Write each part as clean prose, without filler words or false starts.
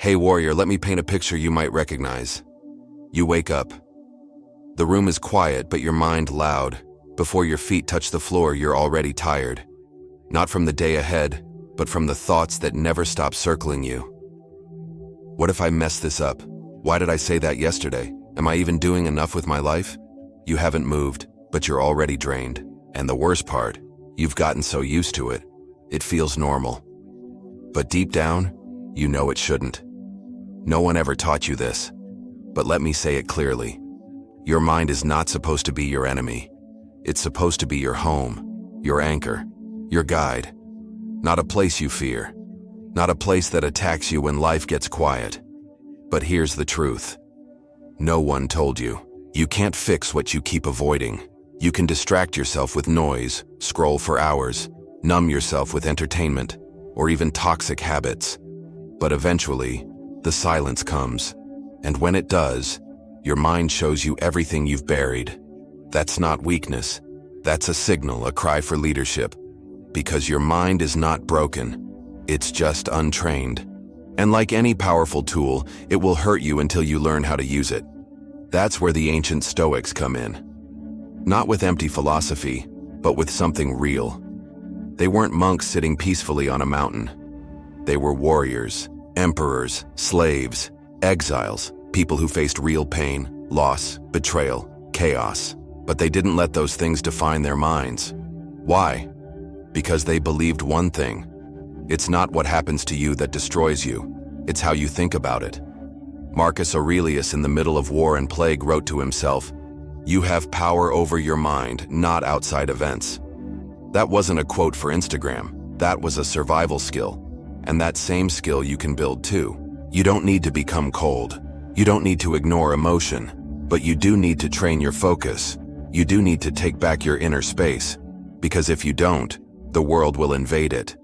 Hey warrior, let me paint a picture you might recognize. You wake up. The room is quiet, but your mind loud. Before your feet touch the floor, you're already tired. Not from the day ahead, but from the thoughts that never stop circling you. What if I mess this up? Why did I say that yesterday? Am I even doing enough with my life? You haven't moved, but you're already drained. And the worst part, you've gotten so used to it, it feels normal. But deep down, you know it shouldn't. No one ever taught you this. But let me say it clearly. Your mind is not supposed to be your enemy. It's supposed to be your home, your anchor, your guide. Not a place you fear. Not a place that attacks you when life gets quiet. But here's the truth. No one told you. You can't fix what you keep avoiding. You can distract yourself with noise, scroll for hours, numb yourself with entertainment, or even toxic habits. But eventually, the silence comes. And when it does, your mind shows you everything you've buried. That's not weakness. That's a signal, a cry for leadership. Because your mind is not broken. It's just untrained. And like any powerful tool, it will hurt you until you learn how to use it. That's where the ancient Stoics come in. Not with empty philosophy, but with something real. They weren't monks sitting peacefully on a mountain. They were warriors, emperors, slaves, exiles, people who faced real pain, loss, betrayal, chaos. But they didn't let those things define their minds. Why? Because they believed one thing. It's not what happens to you that destroys you. It's how you think about it. Marcus Aurelius, in the middle of war and plague, wrote to himself, "You have power over your mind, not outside events." That wasn't a quote for Instagram. That was a survival skill. And that same skill you can build too. You don't need to become cold. You don't need to ignore emotion. But you do need to train your focus. You do need to take back your inner space. Because if you don't, the world will invade it.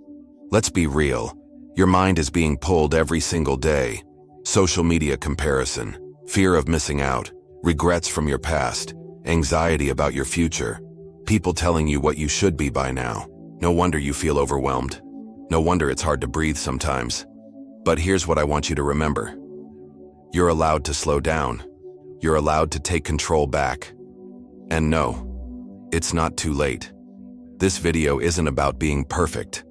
Let's be real. Your mind is being pulled every single day. Social media comparison, fear of missing out, regrets from your past, anxiety about your future, people telling you what you should be by now. No wonder you feel overwhelmed. No wonder it's hard to breathe sometimes. But here's what I want you to remember. You're allowed to slow down. You're allowed to take control back. And no, it's not too late. This video isn't about being perfect.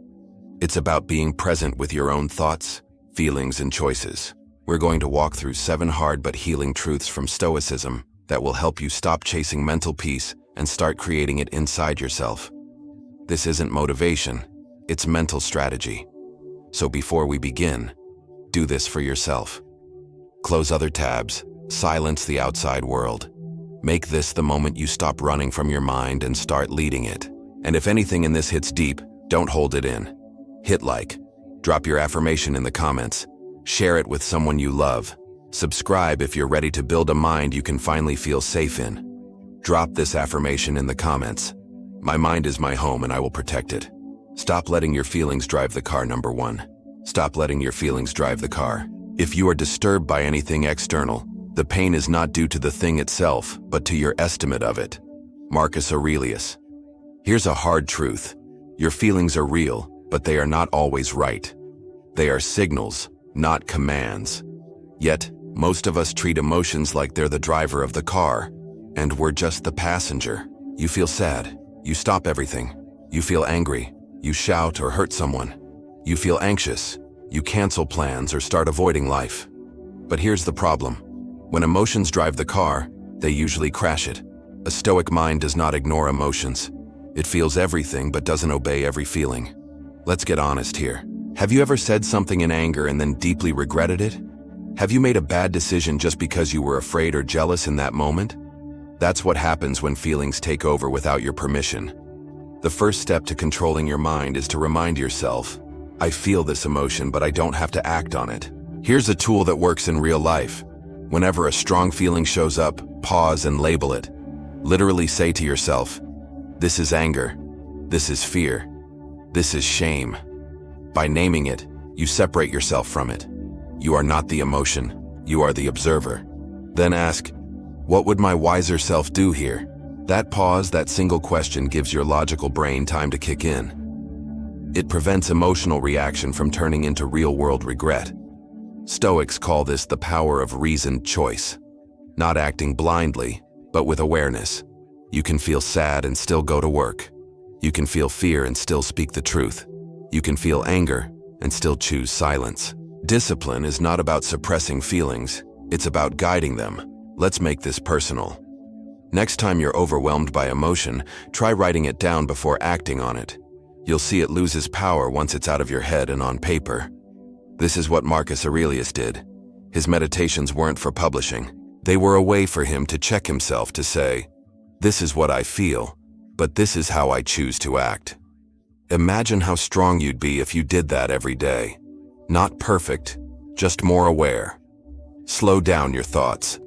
It's about being present with your own thoughts, feelings, and choices. We're going to walk through 7 hard but healing truths from Stoicism that will help you stop chasing mental peace and start creating it inside yourself. This isn't motivation, it's mental strategy. So before we begin, do this for yourself. Close other tabs, silence the outside world. Make this the moment you stop running from your mind and start leading it. And if anything in this hits deep, don't hold it in. Hit like, drop your affirmation in the comments, share it with someone you love, subscribe if you're ready to build a mind you can finally feel safe in. Drop this affirmation in the comments. My mind is my home and I will protect it. Stop letting your feelings drive the car, number 1. Stop letting your feelings drive the car. If you are disturbed by anything external, the pain is not due to the thing itself, but to your estimate of it. Marcus Aurelius. Here's a hard truth. Your feelings are real, but they are not always right. They are signals, not commands. Yet, most of us treat emotions like they're the driver of the car, and we're just the passenger. You feel sad, you stop everything. You feel angry, you shout or hurt someone. You feel anxious, you cancel plans or start avoiding life. But here's the problem. When emotions drive the car, they usually crash it. A stoic mind does not ignore emotions. It feels everything but doesn't obey every feeling. Let's get honest here. Have you ever said something in anger and then deeply regretted it? Have you made a bad decision just because you were afraid or jealous in that moment? That's what happens when feelings take over without your permission. The first step to controlling your mind is to remind yourself, I feel this emotion, but I don't have to act on it. Here's a tool that works in real life. Whenever a strong feeling shows up, pause and label it. Literally say to yourself, this is anger, this is fear, this is shame. By naming it, you separate yourself from it. You are not the emotion, you are the observer. Then ask, what would my wiser self do here? That pause, that single question gives your logical brain time to kick in. It prevents emotional reaction from turning into real-world regret. Stoics call this the power of reasoned choice. Not acting blindly, but with awareness. You can feel sad and still go to work. You can feel fear and still speak the truth. You can feel anger and still choose silence. Discipline is not about suppressing feelings, it's about guiding them. Let's make this personal. Next time you're overwhelmed by emotion, try writing it down before acting on it. You'll see it loses power once it's out of your head and on paper. This is what Marcus Aurelius did. His meditations weren't for publishing. They were a way for him to check himself, to say, "This is what I feel, but this is how I choose to act." Imagine how strong you'd be if you did that every day. Not perfect, just more aware. Slow down your thoughts.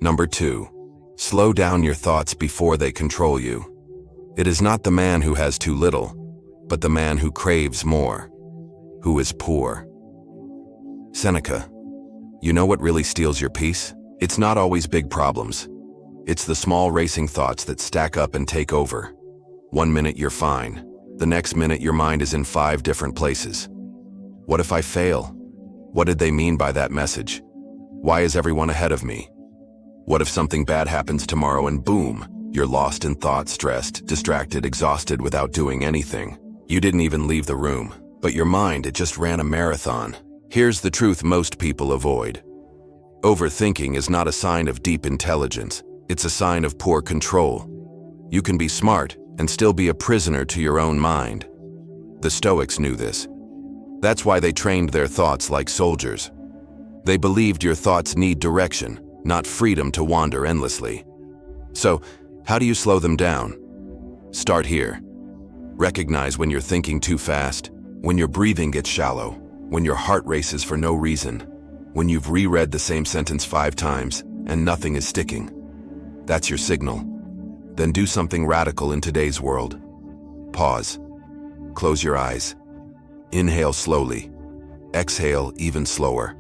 Number 2, slow down your thoughts before they control you. It is not the man who has too little, but the man who craves more, who is poor. Seneca. You know what really steals your peace? It's not always big problems. It's the small racing thoughts that stack up and take over. One minute you're fine. The next minute your mind is in 5 different places. What if I fail? What did they mean by that message? Why is everyone ahead of me? What if something bad happens tomorrow and boom, you're lost in thought, stressed, distracted, exhausted without doing anything. You didn't even leave the room, but your mind, it just ran a marathon. Here's the truth most people avoid. Overthinking is not a sign of deep intelligence. It's a sign of poor control. You can be smart and still be a prisoner to your own mind. The Stoics knew this. That's why they trained their thoughts like soldiers. They believed your thoughts need direction, not freedom to wander endlessly. So, how do you slow them down? Start here. Recognize when you're thinking too fast, when your breathing gets shallow, when your heart races for no reason, when you've reread the same sentence 5 times and nothing is sticking. That's your signal. Then do something radical in today's world. Pause. Close your eyes. Inhale slowly. Exhale even slower.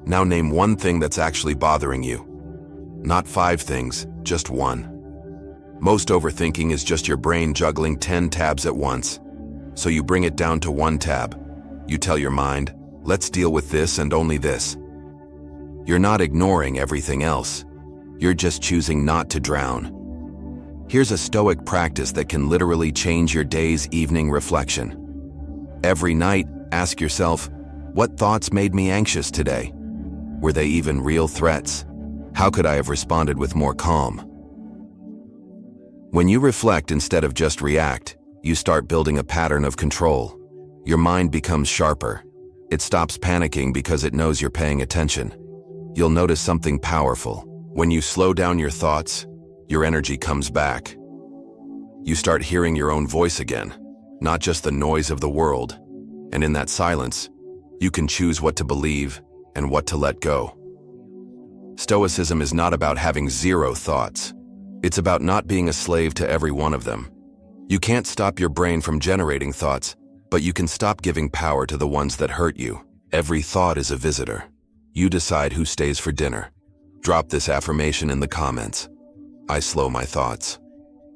Now name one thing that's actually bothering you. Not 5 things, just one. Most overthinking is just your brain juggling 10 tabs at once. So you bring it down to 1 tab. You tell your mind, let's deal with this and only this. You're not ignoring everything else. You're just choosing not to drown. Here's a Stoic practice that can literally change your day's evening reflection. Every night, ask yourself, what thoughts made me anxious today? Were they even real threats? How could I have responded with more calm? When you reflect instead of just react, you start building a pattern of control. Your mind becomes sharper. It stops panicking because it knows you're paying attention. You'll notice something powerful. When you slow down your thoughts, your energy comes back. You start hearing your own voice again, not just the noise of the world. And in that silence, you can choose what to believe and what to let go. Stoicism is not about having 0 thoughts. It's about not being a slave to every one of them. You can't stop your brain from generating thoughts, but you can stop giving power to the ones that hurt you. Every thought is a visitor. You decide who stays for dinner. Drop this affirmation in the comments. I slow my thoughts.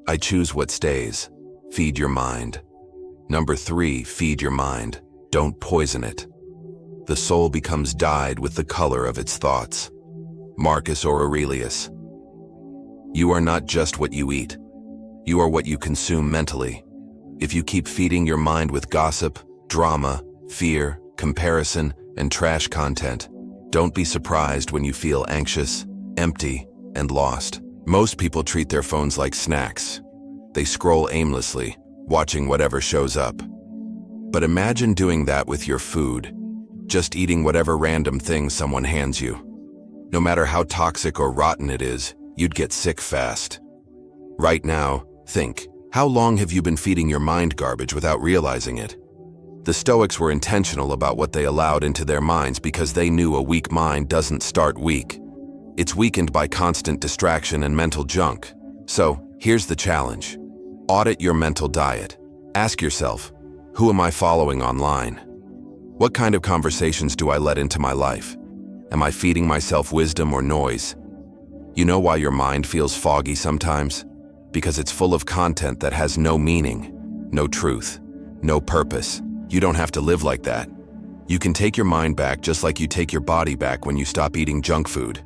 I choose what stays. Feed your mind. Number 3, feed your mind. Don't poison it. The soul becomes dyed with the color of its thoughts. Marcus Aurelius. You are not just what you eat. You are what you consume mentally. If you keep feeding your mind with gossip, drama, fear, comparison, and trash content, don't be surprised when you feel anxious, empty, and lost. Most people treat their phones like snacks. They scroll aimlessly, watching whatever shows up. But imagine doing that with your food, just eating whatever random thing someone hands you. No matter how toxic or rotten it is, you'd get sick fast. Right now, think, how long have you been feeding your mind garbage without realizing it? The Stoics were intentional about what they allowed into their minds because they knew a weak mind doesn't start weak. It's weakened by constant distraction and mental junk. So, here's the challenge. Audit your mental diet. Ask yourself, who am I following online? What kind of conversations do I let into my life? Am I feeding myself wisdom or noise? You know why your mind feels foggy sometimes? Because it's full of content that has no meaning, no truth, no purpose. You don't have to live like that. You can take your mind back just like you take your body back when you stop eating junk food.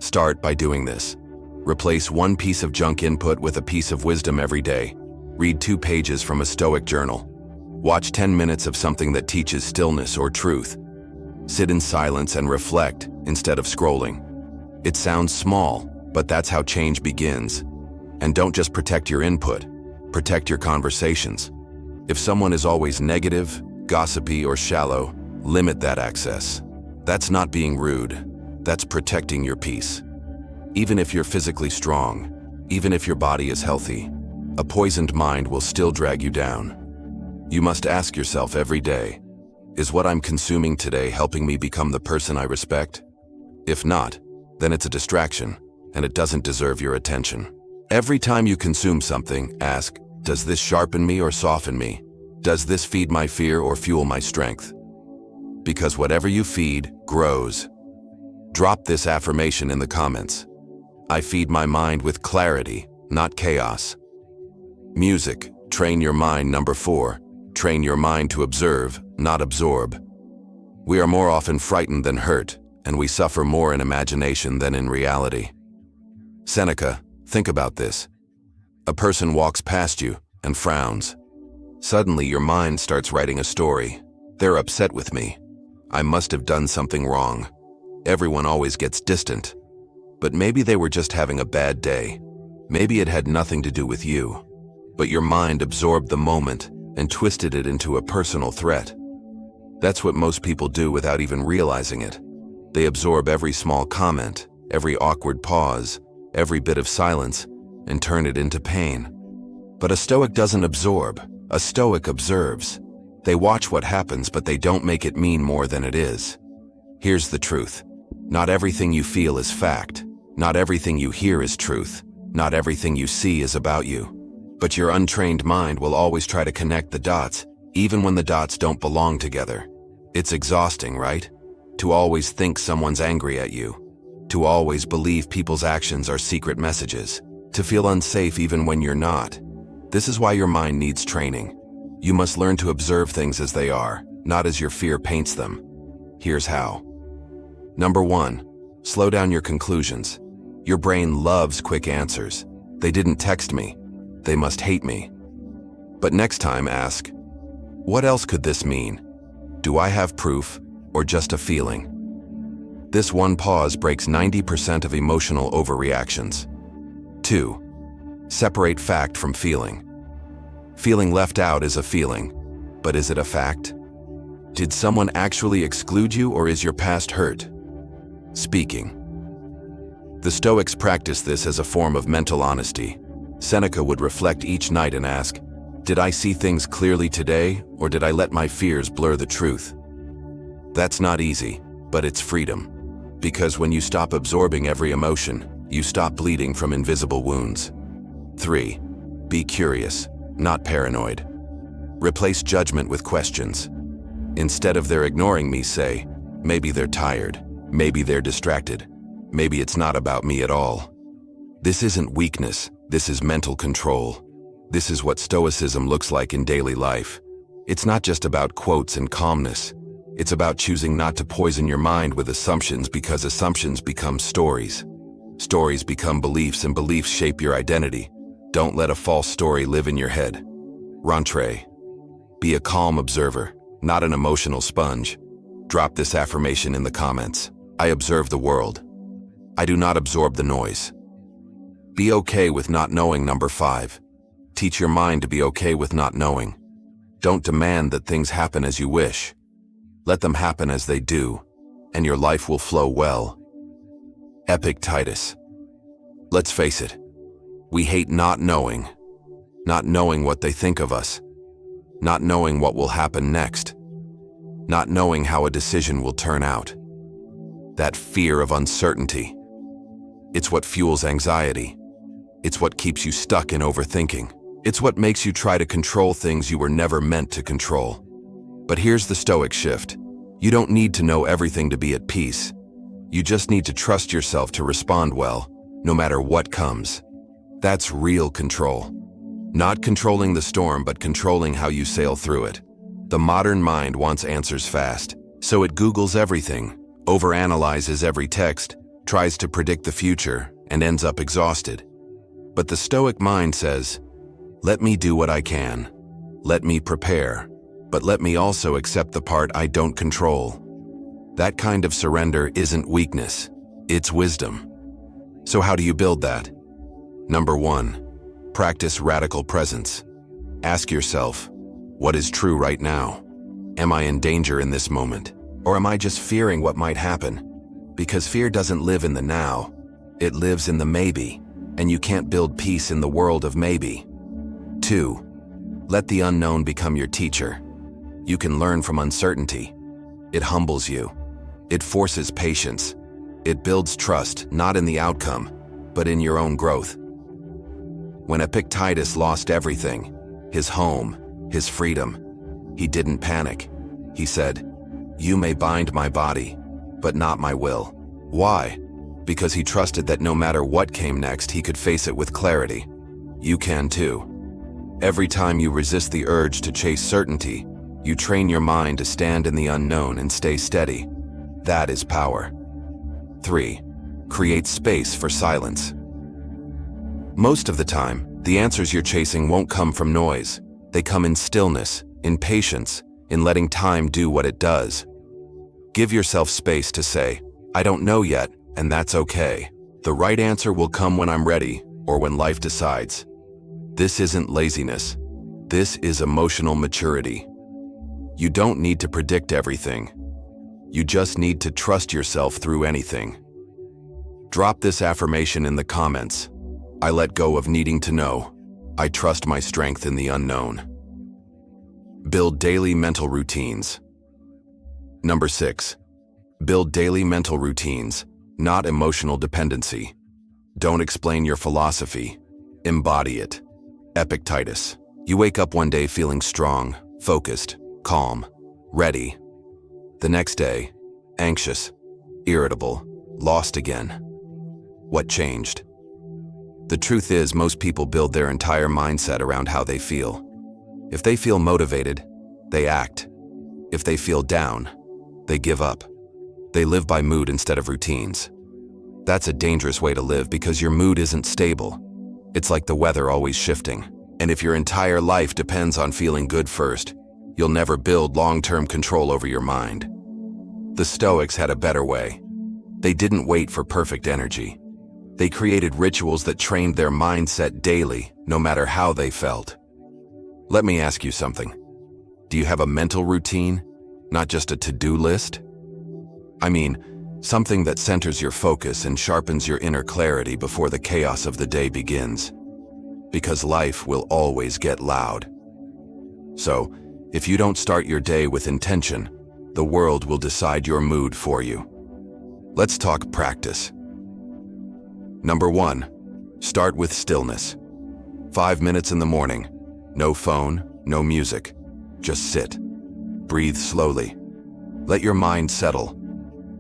Start by doing this. Replace one piece of junk input with a piece of wisdom every day. Read 2 pages from a Stoic journal. Watch 10 minutes of something that teaches stillness or truth. Sit in silence and reflect instead of scrolling. It sounds small, but that's how change begins. And don't just protect your input, protect your conversations. If someone is always negative, gossipy, or shallow, limit that access. That's not being rude, that's protecting your peace. Even if you're physically strong, even if your body is healthy, a poisoned mind will still drag you down. You must ask yourself every day, is what I'm consuming today helping me become the person I respect? If not, then it's a distraction, and it doesn't deserve your attention. Every time you consume something, ask, does this sharpen me or soften me? Does this feed my fear or fuel my strength? Because whatever you feed grows. Drop this affirmation in the comments. I feed my mind with clarity, not chaos. Music, train your mind. Number 4, train your mind to observe, not absorb. We are more often frightened than hurt, and we suffer more in imagination than in reality. Seneca, think about this. A person walks past you and frowns. Suddenly your mind starts writing a story. They're upset with me. I must have done something wrong. Everyone always gets distant. But maybe they were just having a bad day. Maybe it had nothing to do with you. But your mind absorbed the moment and twisted it into a personal threat. That's what most people do without even realizing it. They absorb every small comment, every awkward pause, every bit of silence, and turn it into pain. But a Stoic doesn't absorb. A Stoic observes. They watch what happens, but they don't make it mean more than it is. Here's the truth. Not everything you feel is fact. Not everything you hear is truth. Not everything you see is about you. But your untrained mind will always try to connect the dots, even when the dots don't belong together. It's exhausting, right? To always think someone's angry at you. To always believe people's actions are secret messages. To feel unsafe even when you're not. This is why your mind needs training. You must learn to observe things as they are, not as your fear paints them. Here's how. Number 1, slow down your conclusions. Your brain loves quick answers. They didn't text me. They must hate me. But next time ask, what else could this mean? Do I have proof or just a feeling? This one pause breaks 90% of emotional overreactions. 2, separate fact from feeling. Feeling left out is a feeling, but is it a fact? Did someone actually exclude you, or is your past hurt? Speaking. The Stoics practice this as a form of mental honesty. Seneca would reflect each night and ask, did I see things clearly today, or did I let my fears blur the truth? That's not easy, but it's freedom. Because when you stop absorbing every emotion, you stop bleeding from invisible wounds. 3, be curious, not paranoid. Replace judgment with questions. Instead of "they're ignoring me," say, maybe they're tired, maybe they're distracted, maybe it's not about me at all. This isn't weakness, this is mental control. This is what Stoicism looks like in daily life. It's not just about quotes and calmness. It's about choosing not to poison your mind with assumptions, because assumptions become stories. Stories become beliefs, and beliefs shape your identity. Don't let a false story live in your head. Rentre. Be a calm observer, not an emotional sponge. Drop this affirmation in the comments. I observe the world. I do not absorb the noise. Be okay with not knowing. Number 5. Teach your mind to be okay with not knowing. Don't demand that things happen as you wish. Let them happen as they do, and your life will flow well. Epictetus. Let's face it. We hate not knowing what they think of us, not knowing what will happen next, not knowing how a decision will turn out. That fear of uncertainty. It's what fuels anxiety. It's what keeps you stuck in overthinking. It's what makes you try to control things you were never meant to control. But here's the Stoic shift. You don't need to know everything to be at peace. You just need to trust yourself to respond well, no matter what comes. That's real control. Not controlling the storm, but controlling how you sail through it. The modern mind wants answers fast. So it Googles everything, overanalyzes every text, tries to predict the future, and ends up exhausted. But the Stoic mind says, let me do what I can. Let me prepare, but let me also accept the part I don't control. That kind of surrender isn't weakness, it's wisdom. So how do you build that? Number 1, practice radical presence. Ask yourself, what is true right now? Am I in danger in this moment? Or am I just fearing what might happen? Because fear doesn't live in the now, it lives in the maybe, and you can't build peace in the world of maybe. 2, let the unknown become your teacher. You can learn from uncertainty. It humbles you. It forces patience. It builds trust, not in the outcome, but in your own growth. When Epictetus lost everything, his home, his freedom, he didn't panic. He said, "You may bind my body, but not my will." Why? Because he trusted that no matter what came next, he could face it with clarity. You can too. Every time you resist the urge to chase certainty, you train your mind to stand in the unknown and stay steady. That is power. 3, create space for silence. Most of the time, the answers you're chasing won't come from noise. They come in stillness, in patience, in letting time do what it does. Give yourself space to say, I don't know yet, and that's okay. The right answer will come when I'm ready, or when life decides. This isn't laziness. This is emotional maturity. You don't need to predict everything. You just need to trust yourself through anything. Drop this affirmation in the comments. I let go of needing to know. I trust my strength in the unknown. Build daily mental routines. Number 6, build daily mental routines, not emotional dependency. Don't explain your philosophy. Embody it. Epictetus. You wake up one day feeling strong, focused, calm, ready. The next day, anxious, irritable, lost again. What changed? The truth is, most people build their entire mindset around how they feel. If they feel motivated, they act. If they feel down, they give up. They live by mood instead of routines. That's a dangerous way to live because your mood isn't stable. It's like the weather always shifting. And if your entire life depends on feeling good first, you'll never build long-term control over your mind. The Stoics had a better way. They didn't wait for perfect energy. They created rituals that trained their mindset daily, no matter how they felt. Let me ask you something. Do you have a mental routine, not just a to-do list? I mean, something that centers your focus and sharpens your inner clarity before the chaos of the day begins. Because life will always get loud. So, if you don't start your day with intention, the world will decide your mood for you. Let's talk practice. Number 1, start with stillness. 5 minutes in the morning. No phone, no music. Just sit. Breathe slowly. Let your mind settle.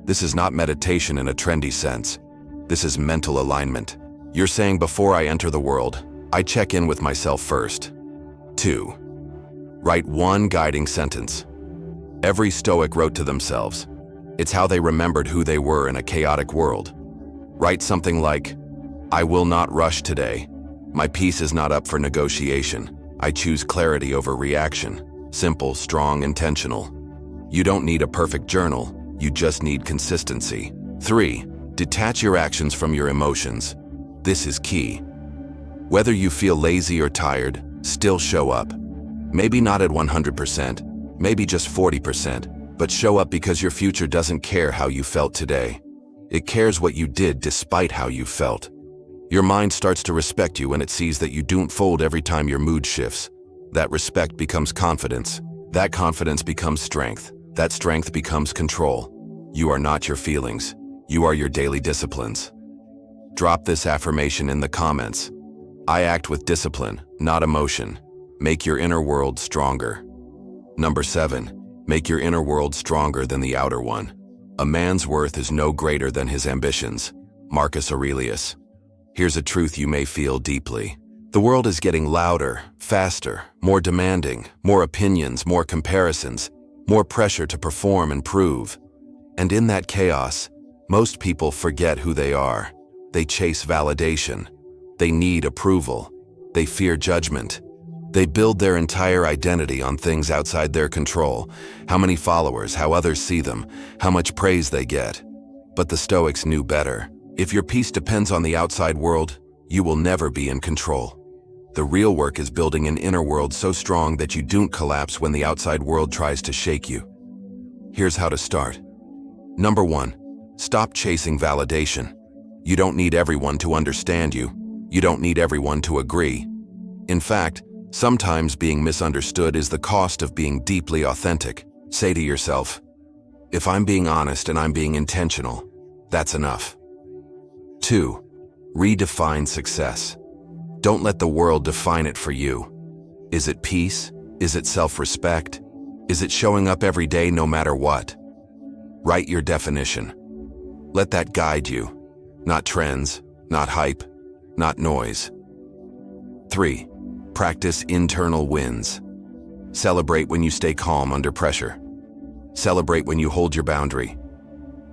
This is not meditation in a trendy sense. This is mental alignment. You're saying, before I enter the world, I check in with myself first. 2, write one guiding sentence. Every Stoic wrote to themselves. It's how they remembered who they were in a chaotic world. Write something like, I will not rush today. My peace is not up for negotiation. I choose clarity over reaction. Simple, strong, intentional. You don't need a perfect journal. You just need consistency. 3, detach your actions from your emotions. This is key. Whether you feel lazy or tired, still show up. Maybe not at 100%, maybe just 40%, but show up because your future doesn't care how you felt today. It cares what you did despite how you felt. Your mind starts to respect you when it sees that you don't fold every time your mood shifts. That respect becomes confidence. That confidence becomes strength. That strength becomes control. You are not your feelings. You are your daily disciplines. Drop this affirmation in the comments. I act with discipline, not emotion. Make your inner world stronger. Number 7, make your inner world stronger than the outer one. A man's worth is no greater than his ambitions. Marcus Aurelius. Here's a truth you may feel deeply. The world is getting louder, faster, more demanding, more opinions, more comparisons. more pressure to perform and prove. And in that chaos, most people forget who they are. They chase validation. They need approval. They fear judgment. They build their entire identity on things outside their control: how many followers, how others see them, how much praise they get. But the Stoics knew better. If your peace depends on the outside world, you will never be in control. The real work is building an inner world so strong that you don't collapse when the outside world tries to shake you. Here's how to start. Number 1, stop chasing validation. You don't need everyone to understand you. You don't need everyone to agree. In fact, sometimes being misunderstood is the cost of being deeply authentic. Say to yourself, if I'm being honest and I'm being intentional, that's enough. 2, redefine success. Don't let the world define it for you. Is it peace? Is it self-respect? Is it showing up every day no matter what? Write your definition. Let that guide you. Not trends, not hype, not noise. 3, practice internal wins. Celebrate when you stay calm under pressure. Celebrate when you hold your boundary.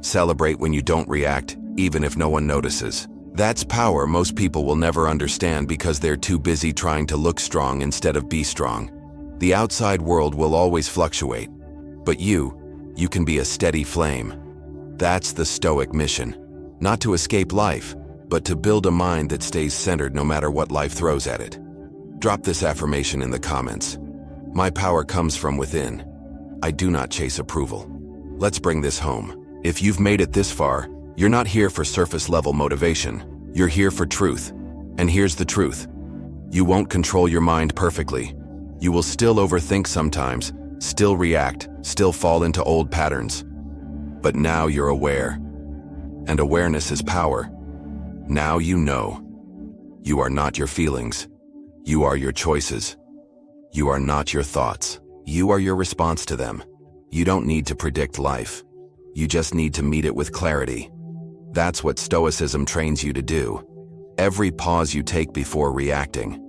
Celebrate when you don't react, even if no one notices. That's power most people will never understand because they're too busy trying to look strong instead of be strong. The outside world will always fluctuate, but you can be a steady flame. That's the Stoic mission. Not to escape life, but to build a mind that stays centered no matter what life throws at it. Drop this affirmation in the comments. My power comes from within. I do not chase approval. Let's bring this home. If you've made it this far, you're not here for surface-level motivation. You're here for truth. And here's the truth. You won't control your mind perfectly. You will still overthink sometimes, still react, still fall into old patterns. But now you're aware. And awareness is power. Now you know. You are not your feelings. You are your choices. You are not your thoughts. You are your response to them. You don't need to predict life. You just need to meet it with clarity. That's what Stoicism trains you to do. Every pause you take before reacting.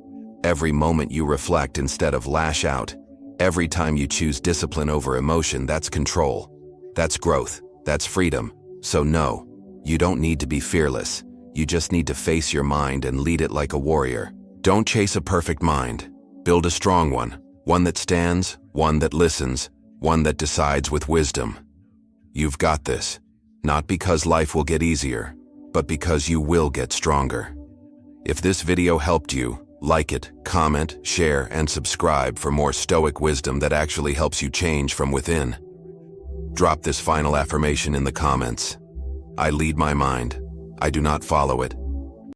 Every moment you reflect instead of lash out. Every time you choose discipline over emotion, that's control. That's growth. That's freedom. So no, you don't need to be fearless. You just need to face your mind and lead it like a warrior. Don't chase a perfect mind. Build a strong one that stands, one that listens, one that decides with wisdom. You've got this, not because life will get easier, but because you will get stronger. If this video helped you, like it, comment, share, and subscribe for more Stoic wisdom that actually helps you change from within. Drop this final affirmation in the comments. I lead my mind. I do not follow it.